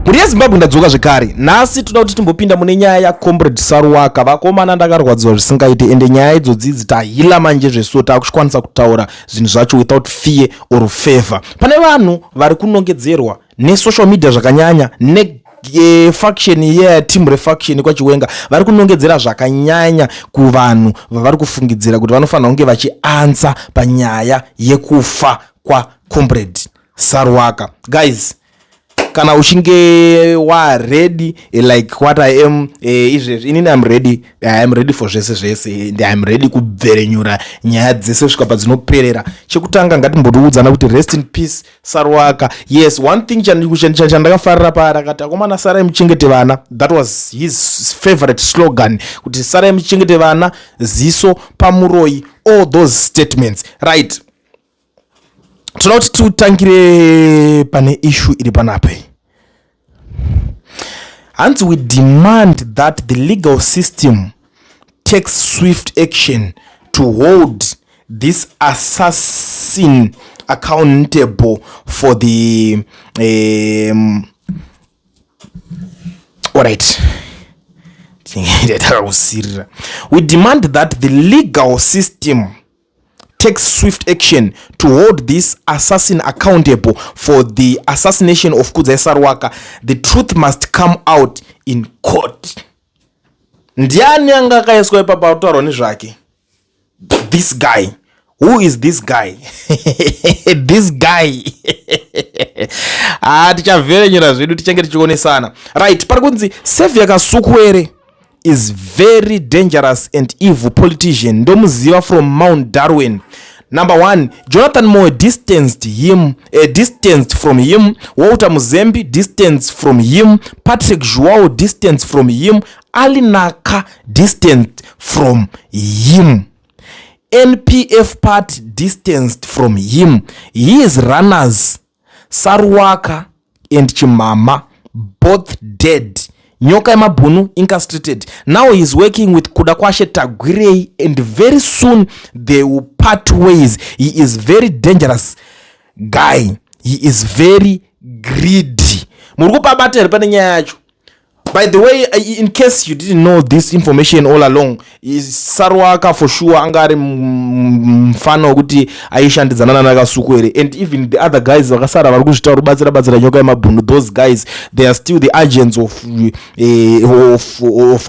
Muri yeZimbabwe ndadzoka zvekare. Nhasi toda kuti timbopinda mune nyaya yaComrade Saruwaka. Vakomana ndakarwadziwa zvisingaite ende nyaya idzodzi dzitahila manje zveso takushikwanisa kutaura zvinhu zvacho without fear or favor. Pane vanhu vari kunongedzerwa nesocial media zvakanyanya faction team refaction kwachiwenga vari kunongedzera zvakanyanya kuvanhu vavari kufungidzira kuti vanofanira kunge vachiansa panyaya yekufa kwaComrade Saruwaka. Guys, kana uchinge wa ready like what I am izvezvi inini I am ready for zvese and I am ready kubverenyura nyaya dzese kusvika padzinoperera. Chekutanga ngatimbotiudzana kuti rest in peace Saruwaka. Yes, one thing chandakafarira paari akati akomana sarai muchengete vana. That was his favorite slogan, kuti sarai muchengete vana, ziso pamuroi, all those statements, right? Toda kuti tutangire pane issue iri panape. And we demand that the legal system takes swift action to hold this assassin accountable for the alright. We demand that the legal system takes swift action to hold this assassin accountable for the assassination of Geza Saruwaka. The truth must come out in court. Ndiani anga kaiswa ipapa utauro nezvake? This guy. Who is this guy? This guy. Tichavherenyura zvedu tichange tichionesana. Right, parikunzi Sevia Kasukwere is very dangerous and evil politician. Ndomuziva from Mount Darwin. Number 1, Jonathan Moore distanced from him. Walter Muzembe distanced from him. Patrick Joao distanced from him. Ali Naka distanced from him. NPF party distanced from him. His runners, Saruwaka and Chimama, both dead. Nyoka Mabunu incarcerated. Now he's working with Kudakwashe Tagwirei and very soon they will part ways. He is very dangerous guy. He is very greedy. Murukupa battle pane nyaya yacho. By the way, in case you didn't know this information all along, is Saruwaka for sure angari mfano kuti aishandidzana naKasukwere, and even the other guys vakasara vari kuzvitaura batsira nyoka yemabhunu, those guys they are still the agents of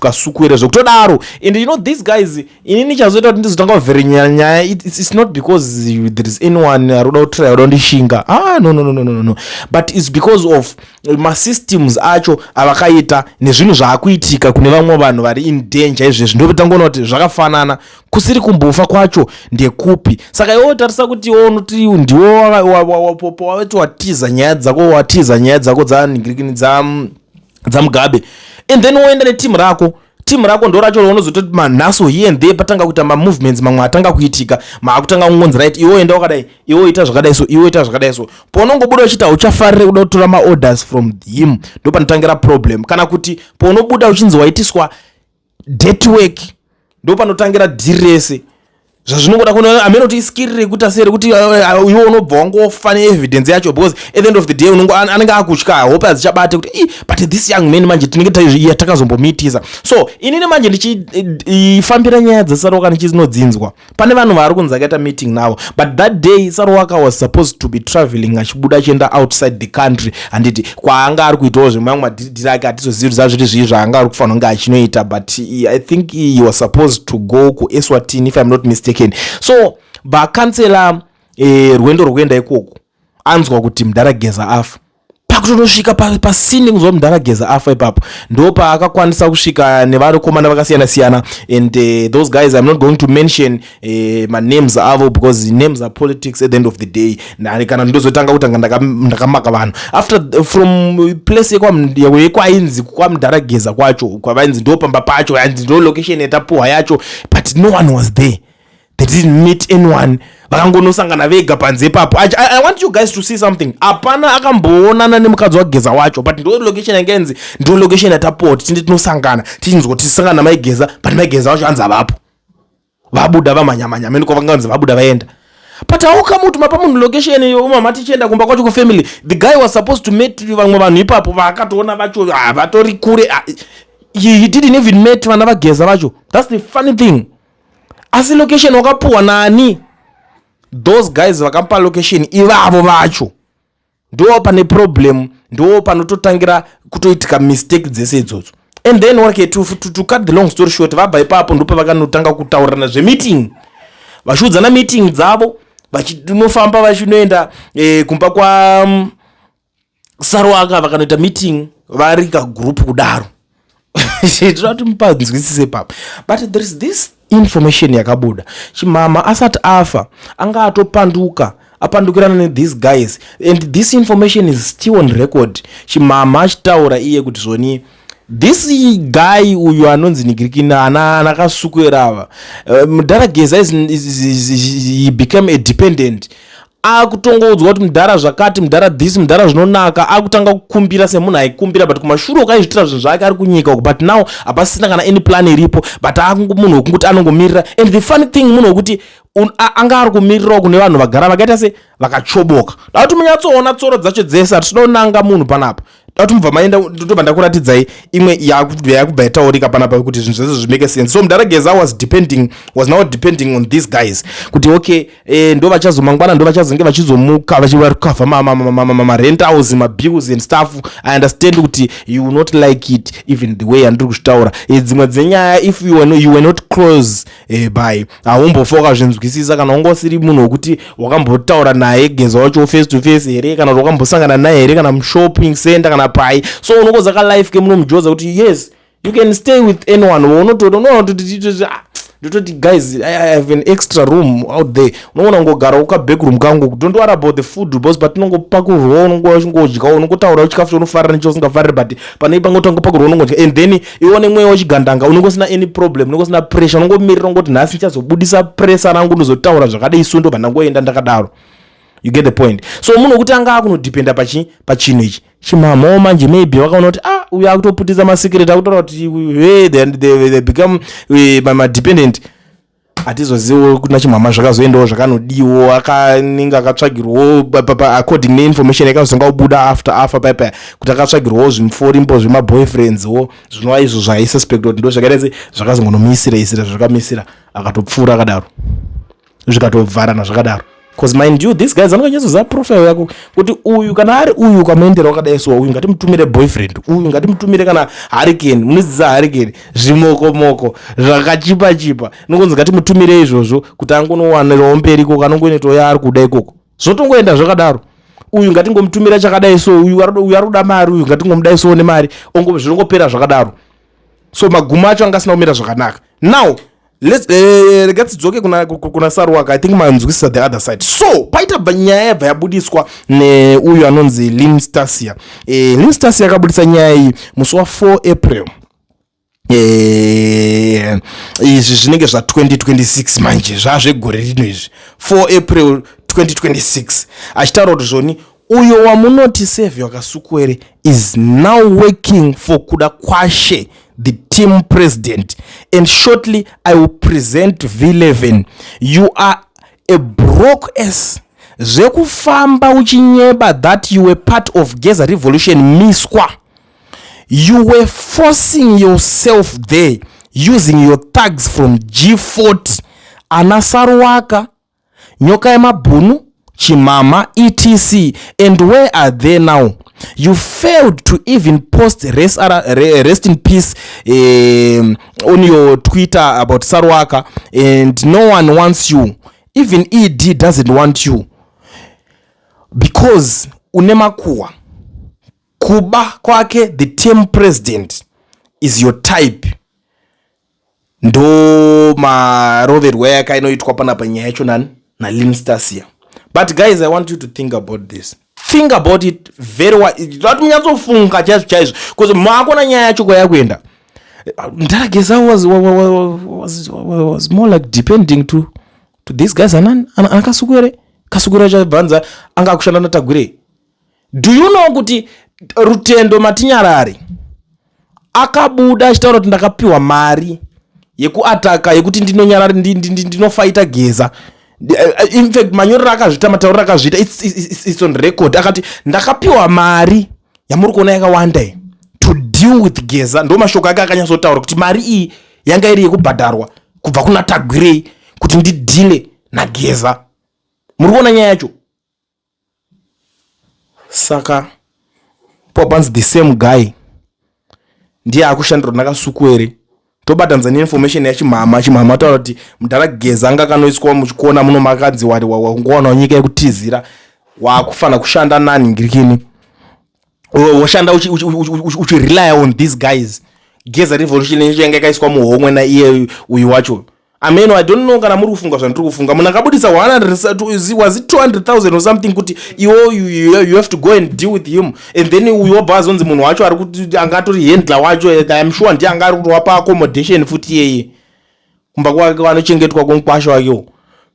Kasukwere zvokutodaro. And you know these guys inini chazoita kuti ndizotanga kuvherenyanya nyaya, it's not because there is anyone aroda kutry kundishinga, no, but it's because of ma systems acho avakaita nezvinhu zvaakuitika kune vamwe vanhu vari in danger. Izvezvi ndokutangoona kuti zvakafanana, kusiri kumbofa kwacho ndekupi. Saka iwo tarisa kuti unoti ndiwo watiza nyaya dzako dzaningirikini dza Mugabe, and then woenda netimu rako ndo racho unozototi manhaso here and there patanga kuita ma movements mamwe atanga kuitika maakutanga kungonzi right, iwo enda wakadai, iwo ita zvakadai so paunongobuda uchita uchafarire kuda kutora ma orders from him, ndo panotangira problem. Kana kuti paunobuda uchinzi waitiswa dirty work, ndo panotangira direse. Zvazvinongoda kuona amene kuti iskirire kuti asere kuti iwo unobva wangofa neevidence yacho, because at the end of the day anenge akutya, hope azichabate kuti but this young man manje tinenge takazombomitisa. So inini manje ndichifambira nyaya dzaSaruwaka ndichizinodzinzwa. Pane vanhu vari kunzi akaita meeting navo, but that day Saruwaka was supposed to be traveling achibuda achienda outside the country, anditi kwaanga ari kuitawo zvimwe madhidhiri ake atizoziva zviri zvii zvaanga ari kufanira kunge achinoita, but I think he was supposed to go kuEswatini if I'm not mistaken. So bakansela rwendo rwenda ikoko, anzwa kuti mudhara Geza afa. Pakutonosvika pasini kuzwa mudhara Geza afa ipapo ndo paakakwanisa kusvika nevarikomana vakasiyana, and those guys I'm not going to mention my names avo because names are politics at the end of the day. Kana ndozotanga kutanga ndakamaka vanhu after from place yekwainzi kwamudhara Geza kwacho kwavainzi ndo pamba pacho and ndo location yetapuhwa yacho, but no one was there. They didn't meet anyone. Vakangonosangana vega panze papo. I want you guys to see something. Apana akamboonana nemukadzi waGeza wacho, but ndo location yangenzi, ndo location yataport tindi tinosangana tichinzwa tisangana maigeza, but maigeza wacho anza vapo. Vabuda vamanyamanya meni kwavanganzi vabuda vaenda. but how come utuma pamunhu location umama tichienda kumba kwacho family, the guy was supposed to meet vamwe vanhu ipapo vakatoona vacho vatori kure, he didn't even meet vana vageza vacho. That's the funny thing. Asi location wakapuwa nani? Those guys vakampa location ivavo vacho. Ndo pane problem, ndo panototangira kutoitika mistake dzese idzodzo. And then okay, to cut the long story short, vabva ipapo ndipo vakanotanga kutaurirana zvemeeting. Vashudzana meeting dzavo, vachinofamba vachinoenda kumba kwa Saruwaka vakanoita meeting vari kagroup kudaro. Zvati mupanzwisise papo. But there is this information yakabuda. Chimama asati afa anga atopanduka apandukirana ne these guys, and this information is still on record. Chimama achitaura iye kuti zvoni this guy uyu anonzi Nigirikina anakasukwera mudhara Geza he became a dependent. Akutongodzwa kuti mudhara zvakati, mudhara this, mudhara zvinonaka, akutanga kukumbira semunhu aikumbira, but kumashure ukaizvitira zvinhu zvake ari kunyika uku, but now hapasina kana any plan iripo, but munhu wekungoti anongomirira. And the funny thing munhu wekuti anga ari kumirirawo kune vanhu vagara vakaita se vakachoboka. Dauti munyatsoona tsoro dzacho dzese hatisodonanga munhu panapa. Dauti mubva maenda ndobva ndakuratidzai imwe yakubva yataurika panapa kuti zvinhu zvese zvimake sense. So mudhara Geza was now depending on these guys kuti okay, ndo vachazomangwana ndo vachazonge vachizomuka vachivarikavha ma-rent house, ma-bills and stuff. I understand kuti you will not like it even the way andiri kushitaura. Dzimwe dzenyaya if you were not close by haumbofoka zvinzwisisa kana ungosiri munhu wekuti wakambotaura naye Geza wacho face to face here, kana wakambosangana naye here, kana mushopping center kana pai. So unokoza ka life ke muno mujoza kuti yes you can stay with anyone. Ndototi guys I have an extra room out there. Unoona ngogara uka backroom kangu, don't worry about the food boss, but unongopakurwa unongodya unongotaura uchikafu chaunofarira nicho usingafariri, but pane pangotanga pakurwa unongodya, and then ione mweya wachigandanga, unongosina any problem, unongosina pressure, unongomirira ngoti nhasi ndichazobudisa pressure rangu ndozotaura zvakadai sundo pandangoenda ndakadaro. You get the point. So munhu kuti anga akunodependa pachinhu ichi. Chimamawo manje maybe wakaona kuti uyu akutoputisa masekret akutaura kuti they become my dependent. Hatizozivo kuti nachimama zvakazoendawo zvakanodiwo akaninga akatsvagirwawo according neinformation yakazonga kubuda after paipa kuti akatsvagirwawo zvimforimbo zvemaboyfriendswo zvinova izvo zvaisuspect kuti ndo zvakaita zvakazongonomisira zvakamisira akatopfuura akadaro zvikatobvarana zvakadaro. Because mind you, these guys anonyanyoza profile yako kuti uyu kana ari uyu kamaendera wakadai so uyu ngatimutumire boyfriend, uyu ngatimutumire kana hurricane, munoziza hurricane zvimoko zvakachipa nongonzi ngatimutumire izvozvo kuti angonowanirawo mberiko kanongoenetawo yaari kuda ikoko. Zvotongoenda zvakadaro. Uyu ngatingomutumira chakadai so, uyu arikuda mari, uyu ngatingomudai so nemari, zvinongopera zvakadaro. So magumo acho angasina kumira zvakanaka. Now let's dzoke kuna Saruwaka. I think manzwisisa the other side. So paita nyaya yabva yabudiswa neuyu anonzi Linstasia. Linstasia akabudisa nyaya iyi musi wa 4 April. Izvi zvinenge zva 2026 manje zvazvegore rino izvi 4 April 2026 achitaura kuti zvoni uyo wamunoti Savior Kasukwere is now working for kuda kwashe the team president, and shortly I will present V11. You are a broke ass. Zvekufamba uchinyeba that you were part of Geza revolution miswa. You were forcing yourself there using your tags from G40, Ana Saruwaka, Nyoka Emabunu, Chimama, etc. And where are they now? You failed to even post rest in peace on your Twitter about Saruwaka, and no one wants you. Even ED doesn't want you because unemakuwa kuba kwake the team president is your type. Ndo maroverwa yakainoitwa panapa nyaya yacho na Linstasia. But guys, I want you to think about this. Think about it very well. Not munyatsofunga chaizvo because maakona nyaya yacho kwayakuenda. Mudhara Geza was more like depending to these guys. Anakasukwere chabvanza anga kushanda natagwire. Do you know kuti Rutendo Matinyarari akabuda achitaura kuti ndakapiwa mari yekuataka yekuti ndinonyarari ndinofighta Geza. In fact manyorero akazviita matauriro akazviita it's on record akati ndakapiwa mari yamuri kuona yakawanda to deal with Geza. Ndo mashoko ake akanyatsotaura kuti mari iyi yanga iri yekubhadharwa kubva kuna Tagirei kuti ndidhile naGeza. Muri kuona nyaya yacho. Saka popanzi the same guy ndiye akushandira nakasukwere tobatanza neinformation yachimhama taura kuti mudhara Geza anga kanoiswa muchikona muno makadzi wangwana nyika yekutizira wakufana kushanda nani ngirikini washanda uchi rely on these guys. Geza revolution yanga kaiswa muhomwe na iye uyu wacho. I mean, I don't know kana muri kufunga zvandiri kufunga. Munhu akabudisa 100 was it 200,000 or something kuti you have to go and deal with him, and then uyo bazonzi munhu wacho ari kuti angatori handler wacho. I am sure ndi anga ari kuwapa accommodation futi yeye kumba kwake wanochengetwa kwasho wakewo.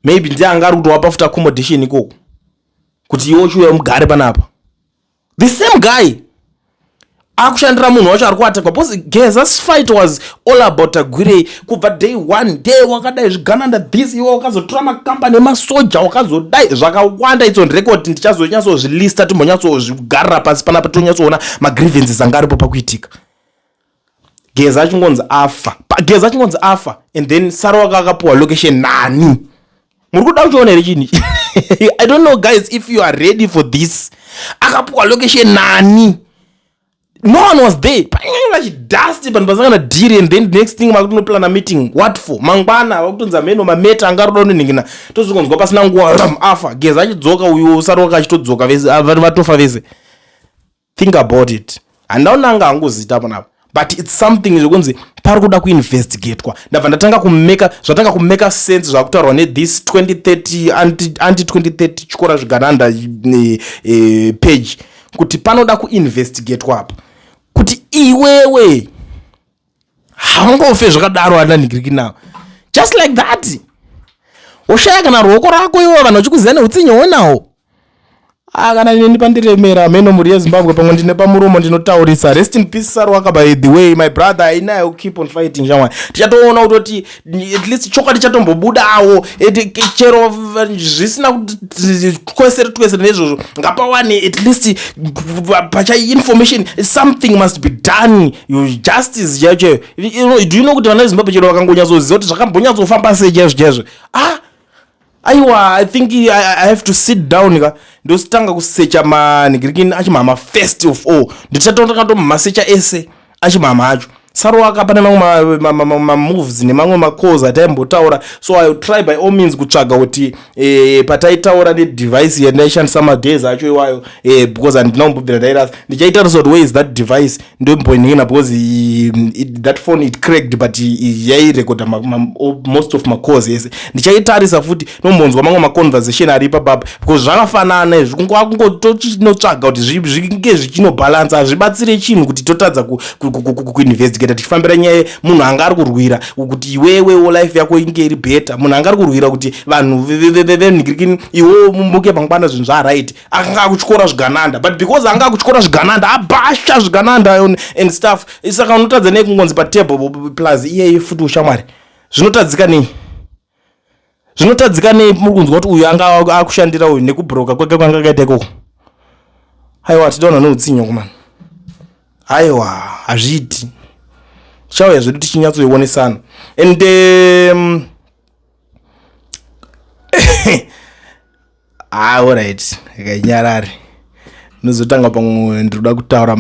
Maybe ndi anga ari kuwapa futi accommodation ikoko kuti iwo chuya mugare panapa. The same guy akushandira munhu wacho ari kuatakwa because Geza's fight was all about Tagirei kubva day one. Day wakadai zvigananda this iwo wakazotora makampani emasoja wakazodai zvakawanda. It's on record. Ndichazonyatsozvilista timbonyatsozvigarira pasi panapa tonyatsoona magrievances anga aripo pakuitika. Geza achingonzi afa and then Saruwaka akapuwa location nani. Muri kuda kuchiona here chini. I don't know guys if you are ready for this. Akapuwa location nani. No one was there. Dusty but basanga deal, and then the next thing makutono plan a meeting. What for? Mangwana wakutonza meno mameta angarodo ningina. Tozikonzwa pasina nguwa afa. Geza achidzoka uyu Saruwaka achitodzoka vese vatofa vese. Think about it. And now nanga angozita panapa. But it's something zvokunzi pari kuda kuinvestigate kwa. Ndabva ndatanga kumeka sense zvakutaurwa ne this 2030 anti 2030 chikora zvigananda page kuti panoda kuinvestigate kwapa. Kuti iwewe haungofe zvakadaro ananigiriki nawo just like that. Oshaya kana ruoko rako iwe vanhu vachikuziva neutsinye wonawo. Kana nini pandiremera meno muri yeZimbabwe pamwe ndine pamuromo ndinotaurisa. Rest in peace Saruwaka by the way my brother. I keep on fighting shamwa. Tichatoona kuti at least chokwadi chatombobudawo chero zvisina kwesere nezvozvo ngapawane at least pacha information. Something must be done. You justice yacho. Do you know kuti vana veZimbabwe chero vakangonyatsoziva kuti zvakambonyatsofamba sei chezvo. Aiwa, I think I have to sit down ndositanga kusecha manigirikini achimama first of all. Ndichatonda masecha ese achimama acho. Saruwaka pana mamwe moves nemamwe macalls ataimbotaura. So I will try by all means kutsvaga kuti pataitaura device yandaishandisa madays acho iwayo because andinakumbobvira ndairasa. Ndichaitariswa kuti where is that device ndomboinhina because that phone it cracked but yairecorda most of my calls yese. Ndichaitarisa futi nombonzwa mamwe maconversation ari ipapapa because zvakafanana izvi kungotochinotsvaga kuti zvinge zvichinobalance. Hazvibatsire chinhu kuti totadza kuinvestigate tichifambira nyaya munhu anga ari kurwira kuti iwewe life yako inge iri better. Munhu anga ari kurwira kuti vanhu venigirikini iwe mumbuke pangwana zvinhu zvaright. Akanga akuchikora zvigananda but because anga akuchikora zvigananda abasha zvigananda and stuff. Saka unotadza nei kungonzi patable plus iye futi ushamwari. Zvinotadzika nei muri kunzwa kuti uyu anga akushandira uyu nekubroka kwake kwanga kaita ikoko. Aiwa tidaona neutsinyo kumana. Aiwa hazviiti. Chauya zvedu tichinyatsoionesana and alright kanyarare nozotanga pamwe ndinoda kutaura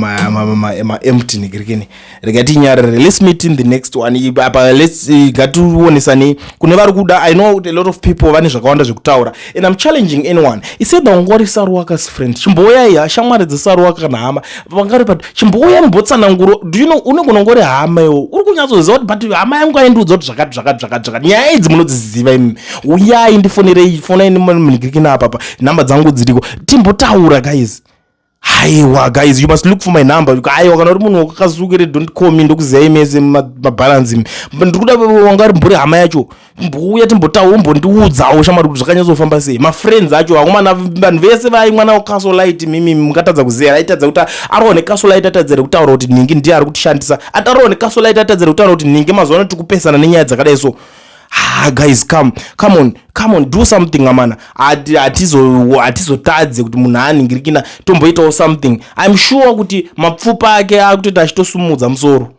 empty nigirikini regati nyarare. Let's meet in the next one. Let's gatuonesani kune vari kuda. I know a lot of people vane zvakawanda zvekutaura and I'm challenging anyone. Iseda ungori Saruwaka's friend chimboya ya shamwari dzeSaruwaka kana hama vangari pat chimboya mbotsananguro. Do you know unogona ngori hama yo uri kunyatsoziva kuti but hama yangu aindudza kuti zvakati nyaya idzi munodziziva imi. Uyai ndifonerei fonai munigirikini apa namba dzangu dziriko timbotaura guys. Aiwa guys, you must look for my number. Aiwa kana uri munhu wakazukire don't call me ndokuziva imese mabalance imi. Ndikuda wangari mburi hama yacho mbuya timbotaura umbondiudzawo shamwari kuti zvakanyatsofamba sei. Mafriends acho akomana vanhu vese vai mwana wecastlelight mimi mukatadza kuziva aitadza kuti ariwo necastlelight atadzere kutaura kuti ningi ndiye ari kutishandisa. Atariwo necastlelight atadzere kutaura kuti ningi mazuva ano tikupesana nenyaya dzakadai so. guys, come on, do something amana. Atizotadze kuti munhu aningirikina tomboitawo something. I'm sure kuti mapfupa ake akutoita achitosumudza musoro.